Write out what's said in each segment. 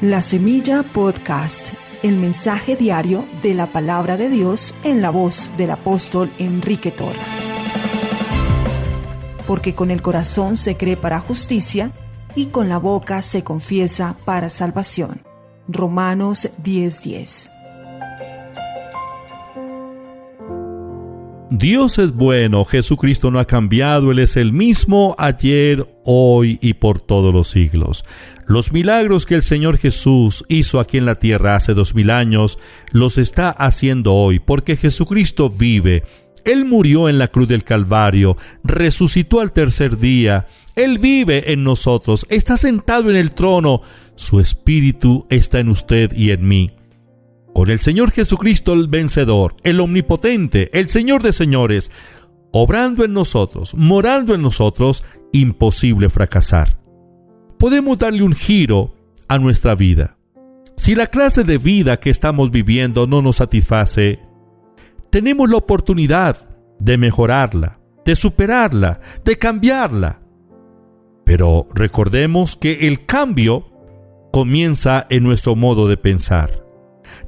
La Semilla Podcast, el mensaje diario de la palabra de Dios en la voz del apóstol Enrique Torra. Porque con el corazón se cree para justicia y con la boca se confiesa para salvación. Romanos 10:10. Dios es bueno, Jesucristo no ha cambiado, Él es el mismo ayer, hoy y por todos los siglos. Los milagros que el Señor Jesús hizo aquí en la tierra hace 2000 años, los está haciendo hoy, porque Jesucristo vive. Él murió en la cruz del Calvario, resucitó al tercer día, Él vive en nosotros, está sentado en el trono, su Espíritu está en usted y en mí. Con el Señor Jesucristo el vencedor, el omnipotente, el Señor de señores, obrando en nosotros, morando en nosotros, imposible fracasar. Podemos darle un giro a nuestra vida. Si la clase de vida que estamos viviendo no nos satisface, tenemos la oportunidad de mejorarla, de superarla, de cambiarla. Pero recordemos que el cambio comienza en nuestro modo de pensar.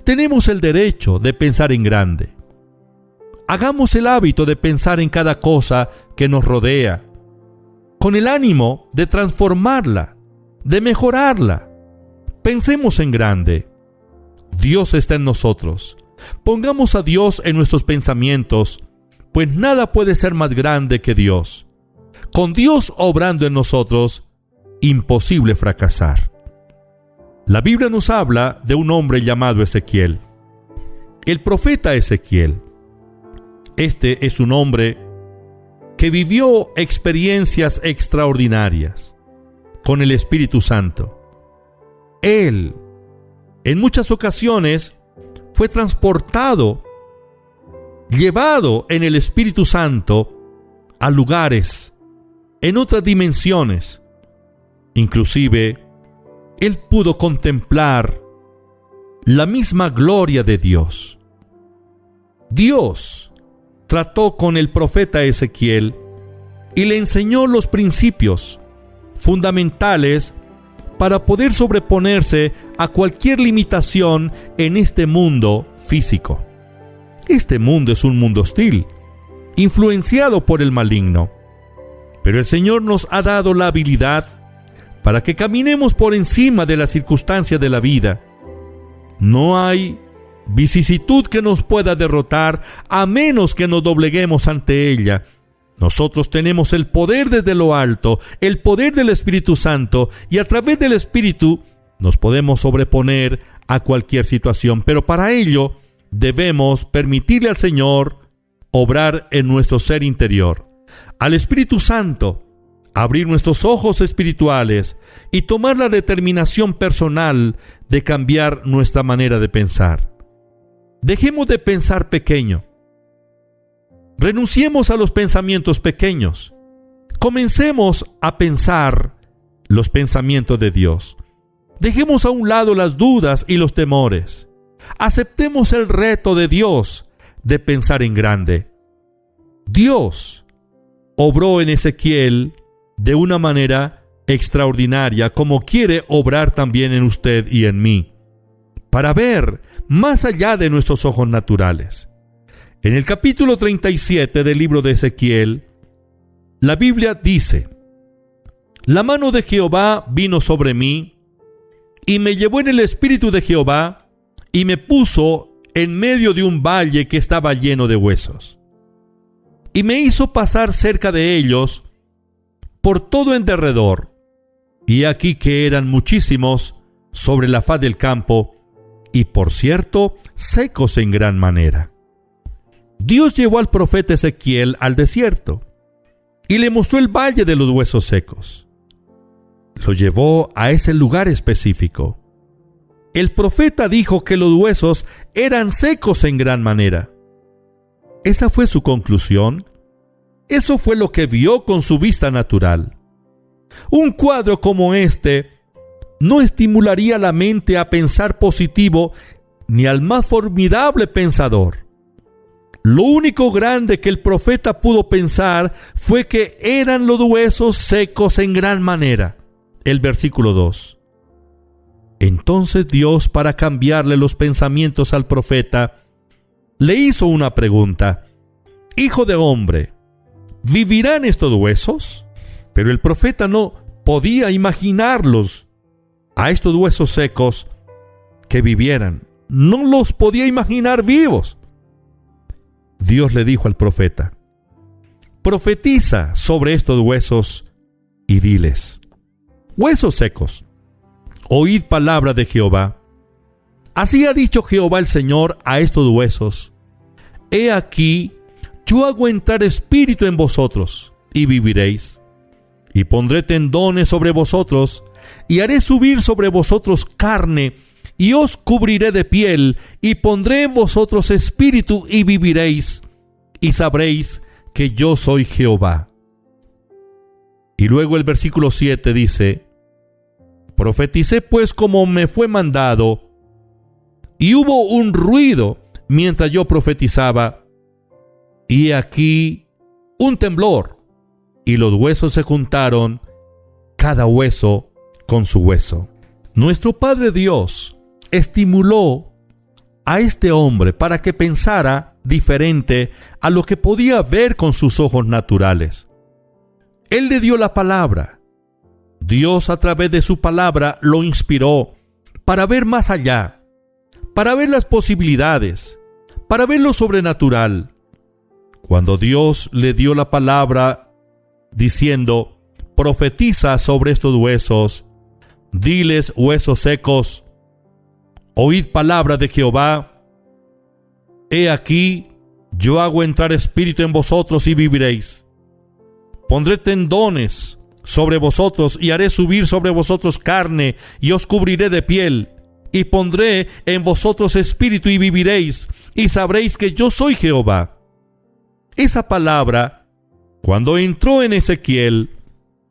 Tenemos el derecho de pensar en grande. Hagamos el hábito de pensar en cada cosa que nos rodea, con el ánimo de transformarla, de mejorarla. Pensemos en grande. Dios está en nosotros. Pongamos a Dios en nuestros pensamientos, pues nada puede ser más grande que Dios. Con Dios obrando en nosotros, imposible fracasar. La Biblia nos habla de un hombre llamado Ezequiel. El profeta Ezequiel. Este es un hombre que vivió experiencias extraordinarias con el Espíritu Santo. Él, en muchas ocasiones, fue transportado, llevado en el Espíritu Santo a lugares, en otras dimensiones. Inclusive, él pudo contemplar la misma gloria de Dios. Dios trató con el profeta Ezequiel y le enseñó los principios fundamentales para poder sobreponerse a cualquier limitación en este mundo físico. Este mundo es un mundo hostil, influenciado por el maligno. Pero el Señor nos ha dado la habilidad para que caminemos por encima de las circunstancias de la vida. No hay vicisitud que nos pueda derrotar a menos que nos dobleguemos ante ella. Nosotros tenemos el poder desde lo alto, el poder del Espíritu Santo, y a través del Espíritu nos podemos sobreponer a cualquier situación. Pero para ello debemos permitirle al Señor obrar en nuestro ser interior, al Espíritu Santo, abrir nuestros ojos espirituales y tomar la determinación personal de cambiar nuestra manera de pensar. Dejemos de pensar pequeño. Renunciemos a los pensamientos pequeños. Comencemos a pensar los pensamientos de Dios. Dejemos a un lado las dudas y los temores. Aceptemos el reto de Dios de pensar en grande. Dios obró en Ezequiel de una manera extraordinaria, como quiere obrar también en usted y en mí, para ver más allá de nuestros ojos naturales. En el capítulo 37 del libro de Ezequiel, la Biblia dice: «La mano de Jehová vino sobre mí, y me llevó en el espíritu de Jehová, y me puso en medio de un valle que estaba lleno de huesos. Y me hizo pasar cerca de ellos por todo en derredor, y aquí que eran muchísimos sobre la faz del campo, y por cierto, secos en gran manera». Dios llevó al profeta Ezequiel al desierto, y le mostró el valle de los huesos secos. Lo llevó a ese lugar específico. El profeta dijo que los huesos eran secos en gran manera. Esa fue su conclusión. Eso fue lo que vio con su vista natural. Un cuadro como este no estimularía la mente a pensar positivo ni al más formidable pensador. Lo único grande que el profeta pudo pensar fue que eran los huesos secos en gran manera. El versículo 2. Entonces Dios, para cambiarle los pensamientos al profeta, le hizo una pregunta: Hijo de hombre, ¿vivirán estos huesos? Pero el profeta no podía imaginarlos, a estos huesos secos, que vivieran. No los podía imaginar vivos. Dios le dijo al profeta: profetiza sobre estos huesos y diles: huesos secos, oíd palabra de Jehová. Así ha dicho Jehová el Señor a estos huesos: he aquí, yo hago entrar espíritu en vosotros, y viviréis. Y pondré tendones sobre vosotros, y haré subir sobre vosotros carne, y os cubriré de piel, y pondré en vosotros espíritu, y viviréis, y sabréis que yo soy Jehová. Y luego el versículo 7 dice: profeticé pues como me fue mandado, y hubo un ruido mientras yo profetizaba, y aquí un temblor, y los huesos se juntaron, cada hueso con su hueso. Nuestro Padre Dios estimuló a este hombre para que pensara diferente a lo que podía ver con sus ojos naturales. Él le dio la palabra. Dios, a través de su palabra, lo inspiró para ver más allá, para ver las posibilidades, para ver lo sobrenatural. Cuando Dios le dio la palabra diciendo: profetiza sobre estos huesos, diles, huesos secos, oíd palabra de Jehová. He aquí, yo hago entrar espíritu en vosotros y viviréis. Pondré tendones sobre vosotros y haré subir sobre vosotros carne, y os cubriré de piel, y pondré en vosotros espíritu y viviréis, y sabréis que yo soy Jehová. Esa palabra, cuando entró en Ezequiel,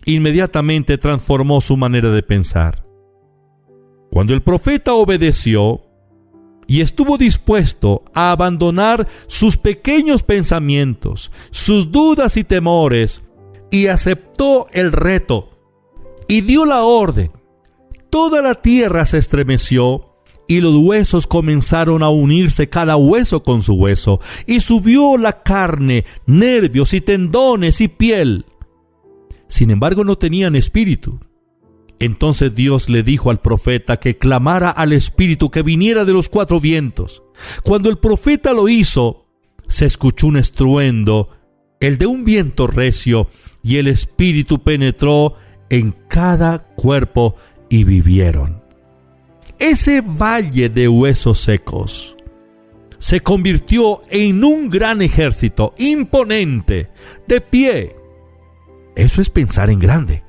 inmediatamente transformó su manera de pensar. Cuando el profeta obedeció y estuvo dispuesto a abandonar sus pequeños pensamientos, sus dudas y temores, y aceptó el reto y dio la orden, toda la tierra se estremeció, y los huesos comenzaron a unirse, cada hueso con su hueso, y subió la carne, nervios y tendones y piel. Sin embargo, no tenían espíritu. Entonces Dios le dijo al profeta que clamara al espíritu que viniera de los cuatro vientos. Cuando el profeta lo hizo, se escuchó un estruendo, el de un viento recio, y el espíritu penetró en cada cuerpo y vivieron. Ese valle de huesos secos se convirtió en un gran ejército imponente, de pie. Eso es pensar en grande.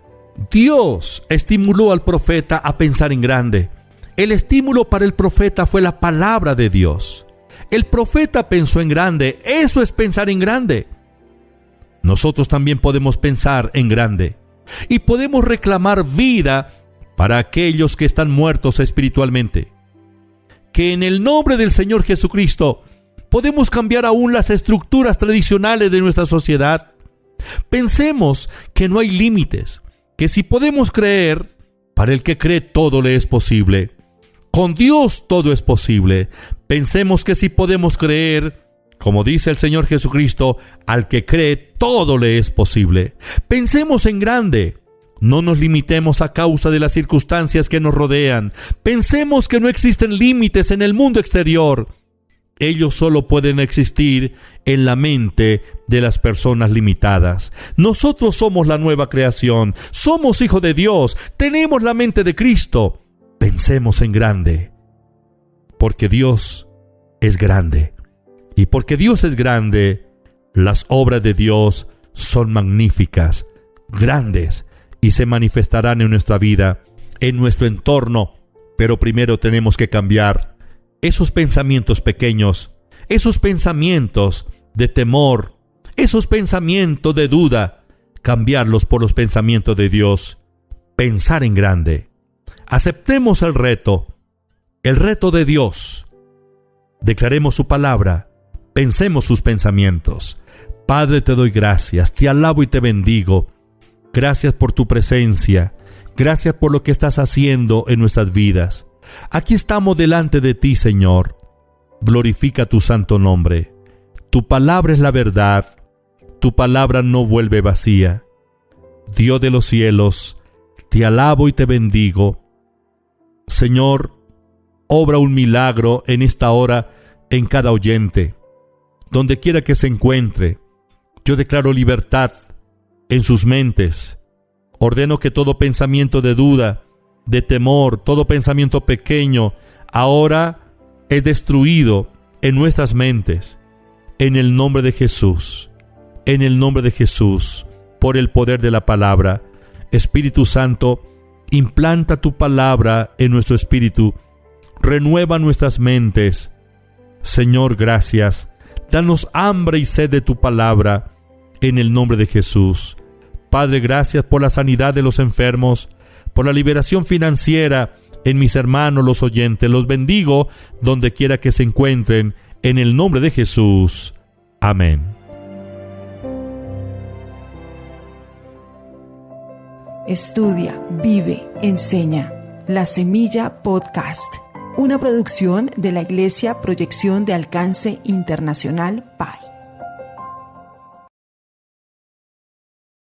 Dios estimuló al profeta a pensar en grande. El estímulo para el profeta fue la palabra de Dios. El profeta pensó en grande. Eso es pensar en grande. Nosotros también podemos pensar en grande y podemos reclamar vida para aquellos que están muertos espiritualmente. Que en el nombre del Señor Jesucristo podemos cambiar aún las estructuras tradicionales de nuestra sociedad. Pensemos que no hay límites, que si podemos creer, para el que cree todo le es posible. Con Dios todo es posible. Pensemos que si podemos creer, como dice el Señor Jesucristo, al que cree todo le es posible. Pensemos en grande. No nos limitemos a causa de las circunstancias que nos rodean. Pensemos que no existen límites en el mundo exterior. Ellos solo pueden existir en la mente de las personas limitadas. Nosotros somos la nueva creación. Somos hijos de Dios. Tenemos la mente de Cristo. Pensemos en grande. Porque Dios es grande. Y porque Dios es grande, las obras de Dios son magníficas, grandes, y se manifestarán en nuestra vida, en nuestro entorno. Pero primero tenemos que cambiar esos pensamientos pequeños, esos pensamientos de temor, esos pensamientos de duda, cambiarlos por los pensamientos de Dios. Pensar en grande. Aceptemos el reto de Dios. Declaremos su palabra. Pensemos sus pensamientos. Padre, te doy gracias, te alabo y te bendigo. Gracias por tu presencia. Gracias por lo que estás haciendo en nuestras vidas. Aquí estamos delante de ti, Señor. Glorifica tu santo nombre. Tu palabra es la verdad. Tu palabra no vuelve vacía. Dios de los cielos, te alabo y te bendigo. Señor, obra un milagro en esta hora en cada oyente. Donde quiera que se encuentre, yo declaro libertad en sus mentes. Ordeno que todo pensamiento de duda, de temor, todo pensamiento pequeño, ahora es destruido en nuestras mentes. En el nombre de Jesús, en el nombre de Jesús, por el poder de la palabra. Espíritu Santo, implanta tu palabra en nuestro espíritu. Renueva nuestras mentes. Señor, gracias. Danos hambre y sed de tu palabra, en el nombre de Jesús. Padre, gracias por la sanidad de los enfermos, por la liberación financiera en mis hermanos los oyentes. Los bendigo donde quiera que se encuentren, en el nombre de Jesús. Amén. Estudia, vive, enseña. La Semilla Podcast, una producción de la Iglesia Proyección de Alcance Internacional PAI.